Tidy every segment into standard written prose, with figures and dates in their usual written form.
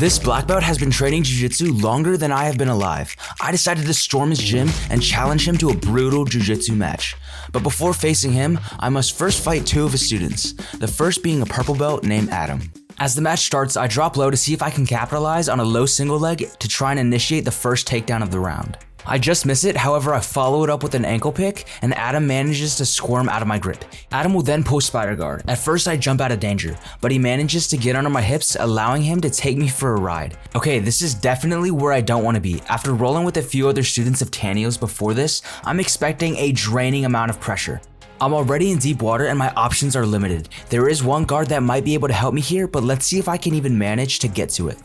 This black belt has been training jiu-jitsu longer than I have been alive. I decided to storm his gym and challenge him to a brutal jiu-jitsu match. But before facing him, I must first fight two of his students, the first being a purple belt named Adam. As the match starts, I drop low to see if I can capitalize on a low single leg to try and initiate the first takedown of the round. I just miss it, however I follow it up with an ankle pick and Adam manages to squirm out of my grip. Adam will then pull spider guard. At first I jump out of danger, but he manages to get under my hips, allowing him to take me for a ride. Okay, this is definitely where I don't want to be. After rolling with a few other students of Tanio's before this, I'm expecting a draining amount of pressure. I'm already in deep water and my options are limited. There is one guard that might be able to help me here, but let's see if I can even manage to get to it.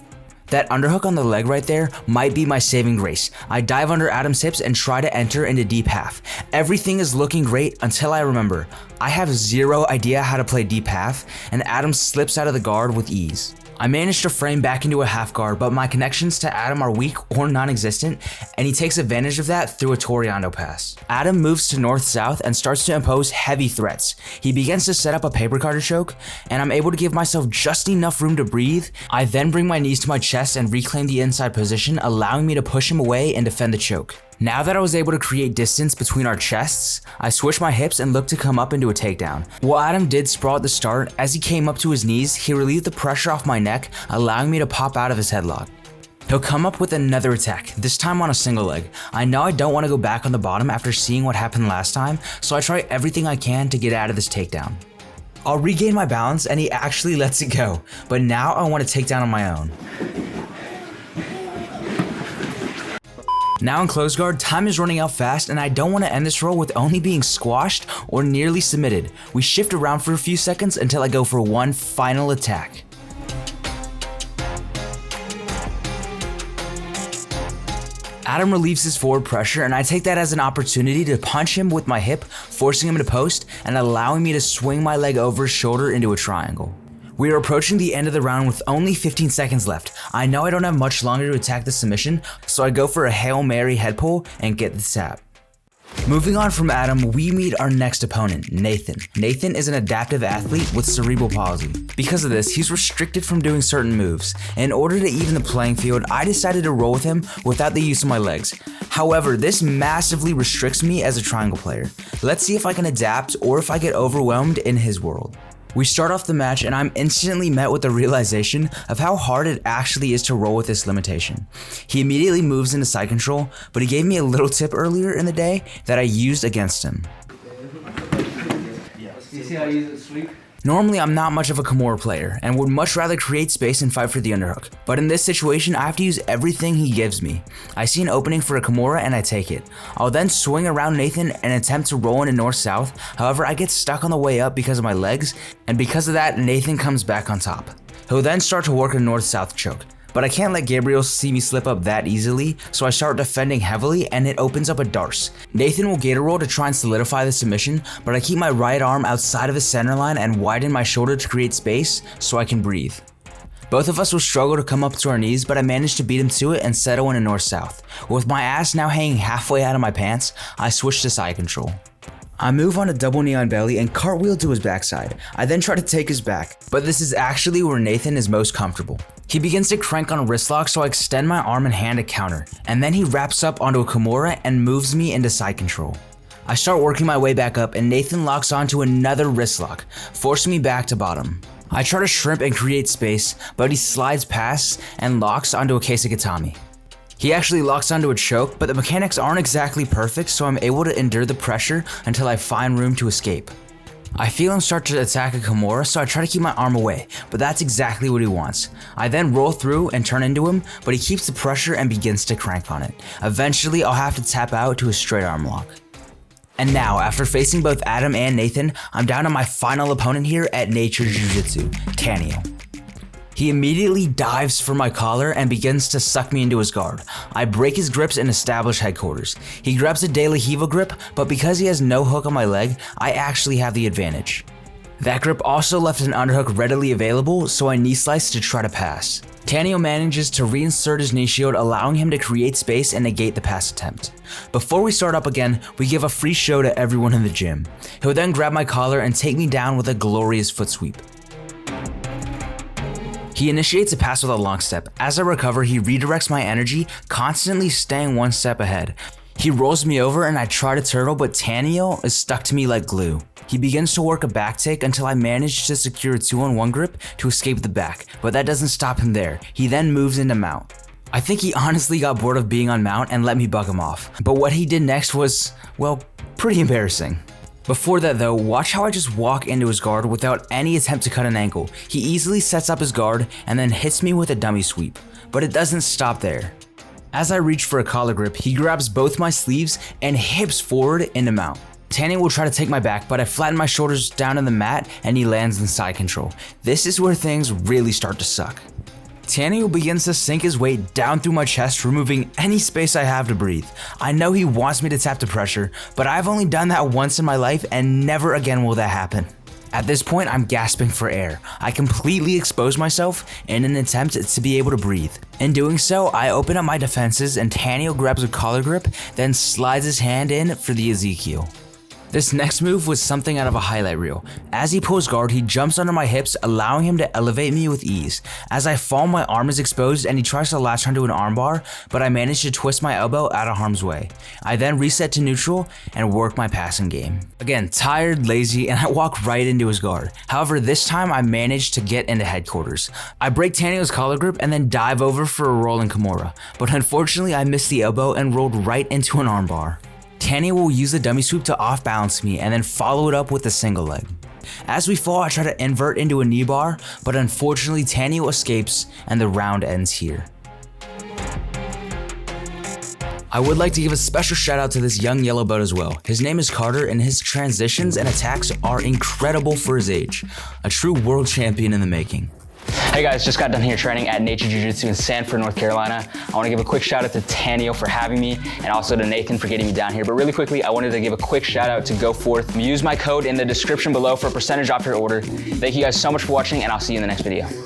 That underhook on the leg right there might be my saving grace. I dive under Adam's hips and try to enter into deep half. Everything is looking great until I remember I have zero idea how to play deep half, and Adam slips out of the guard with ease. I managed to frame back into a half guard, but my connections to Adam are weak or non-existent, and he takes advantage of that through a Toriano pass. Adam moves to north-south and starts to impose heavy threats. He begins to set up a paper cutter choke, and I'm able to give myself just enough room to breathe. I then bring my knees to my chest and reclaim the inside position, allowing me to push him away and defend the choke. Now that I was able to create distance between our chests, I switch my hips and look to come up into a takedown. While Adam did sprawl at the start, as he came up to his knees, he relieved the pressure off my neck, allowing me to pop out of his headlock. He'll come up with another attack, this time on a single leg. I know I don't want to go back on the bottom after seeing what happened last time, so I try everything I can to get out of this takedown. I'll regain my balance and he actually lets it go, but now I want to take down on my own. Now in close guard, time is running out fast and I don't want to end this roll with only being squashed or nearly submitted. We shift around for a few seconds until I go for one final attack. Adam relieves his forward pressure and I take that as an opportunity to punch him with my hip, forcing him to post and allowing me to swing my leg over his shoulder into a triangle. We are approaching the end of the round with only 15 seconds left. I know I don't have much longer to attack the submission, so I go for a Hail Mary head pull and get the tap. Moving on from Adam, we meet our next opponent, Nathan. Nathan is an adaptive athlete with cerebral palsy. Because of this, he's restricted from doing certain moves. In order to even the playing field, I decided to roll with him without the use of my legs. However, this massively restricts me as a triangle player. Let's see if I can adapt or if I get overwhelmed in his world. We start off the match and I'm instantly met with the realization of how hard it actually is to roll with this limitation. He immediately moves into side control, but he gave me a little tip earlier in the day that I used against him. You see how I use it sweep? Normally, I'm not much of a Kimura player and would much rather create space and fight for the underhook. But in this situation, I have to use everything he gives me. I see an opening for a Kimura and I take it. I'll then swing around Nathan and attempt to roll into north-south. However, I get stuck on the way up because of my legs, and because of that, Nathan comes back on top. He'll then start to work a north-south choke. But I can't let Gabriel see me slip up that easily, so I start defending heavily and it opens up a darce. Nathan will gator roll to try and solidify the submission, but I keep my right arm outside of the center line and widen my shoulder to create space so I can breathe. Both of us will struggle to come up to our knees, but I managed to beat him to it and settle in a north-south. With my ass now hanging halfway out of my pants, I switch to side control. I move on a double knee on belly and cartwheel to his backside. I then try to take his back, but this is actually where Nathan is most comfortable. He begins to crank on a wrist lock, so I extend my arm and hand to counter, and then he wraps up onto a Kimura and moves me into side control. I start working my way back up and Nathan locks onto another wrist lock, forcing me back to bottom. I try to shrimp and create space, but he slides past and locks onto a Carsahh. He actually locks onto a choke, but the mechanics aren't exactly perfect, so I'm able to endure the pressure until I find room to escape. I feel him start to attack a Kimura, so I try to keep my arm away, but that's exactly what he wants. I then roll through and turn into him, but he keeps the pressure and begins to crank on it. Eventually, I'll have to tap out to a straight arm lock. And now, after facing both Adam and Nathan, I'm down to my final opponent here at Nature Jiu-Jitsu, Tanio. He immediately dives for my collar and begins to suck me into his guard. I break his grips and establish headquarters. He grabs a De La Hiva grip, but because he has no hook on my leg, I actually have the advantage. That grip also left an underhook readily available, so I knee slice to try to pass. Tanio manages to reinsert his knee shield, allowing him to create space and negate the pass attempt. Before we start up again, we give a free show to everyone in the gym. He'll then grab my collar and take me down with a glorious foot sweep. He initiates a pass with a long step. As I recover, he redirects my energy, constantly staying one step ahead. He rolls me over and I try to turtle, but Tanio is stuck to me like glue. He begins to work a back take until I manage to secure a 2-on-1 grip to escape the back, but that doesn't stop him there. He then moves into mount. I think he honestly got bored of being on mount and let me bug him off. But what he did next was, well, pretty embarrassing. Before that though, watch how I just walk into his guard without any attempt to cut an ankle. He easily sets up his guard and then hits me with a dummy sweep. But it doesn't stop there. As I reach for a collar grip, he grabs both my sleeves and hips forward into mount. Tanio will try to take my back, but I flatten my shoulders down on the mat and he lands in side control. This is where things really start to suck. Tanio begins to sink his weight down through my chest, removing any space I have to breathe. I know he wants me to tap the pressure, but I've only done that once in my life and never again will that happen. At this point, I'm gasping for air. I completely expose myself in an attempt to be able to breathe. In doing so, I open up my defenses and Tanio grabs a collar grip, then slides his hand in for the Ezekiel. This next move was something out of a highlight reel. As he pulls guard, he jumps under my hips, allowing him to elevate me with ease. As I fall, my arm is exposed and he tries to latch onto an armbar, but I manage to twist my elbow out of harm's way. I then reset to neutral and work my passing game. Again, tired, lazy, and I walk right into his guard. However, this time I manage to get into headquarters. I break Tanio's collar grip and then dive over for a rolling Kimura, but unfortunately I missed the elbow and rolled right into an armbar. Tanio will use the dummy sweep to off-balance me and then follow it up with a single leg. As we fall, I try to invert into a knee bar, but unfortunately Tanio escapes and the round ends here. I would like to give a special shout out to this young yellow belt as well. His name is Carter and his transitions and attacks are incredible for his age. A true world champion in the making. Hey guys, just got done here training at Nature Jiu-Jitsu in Sanford, North Carolina. I want to give a quick shout out to Tanio for having me and also to Nathan for getting me down here. But really quickly, I wanted to give a quick shout out to Go Forth. Use my code in the description below for a percentage off your order. Thank you guys so much for watching and I'll see you in the next video.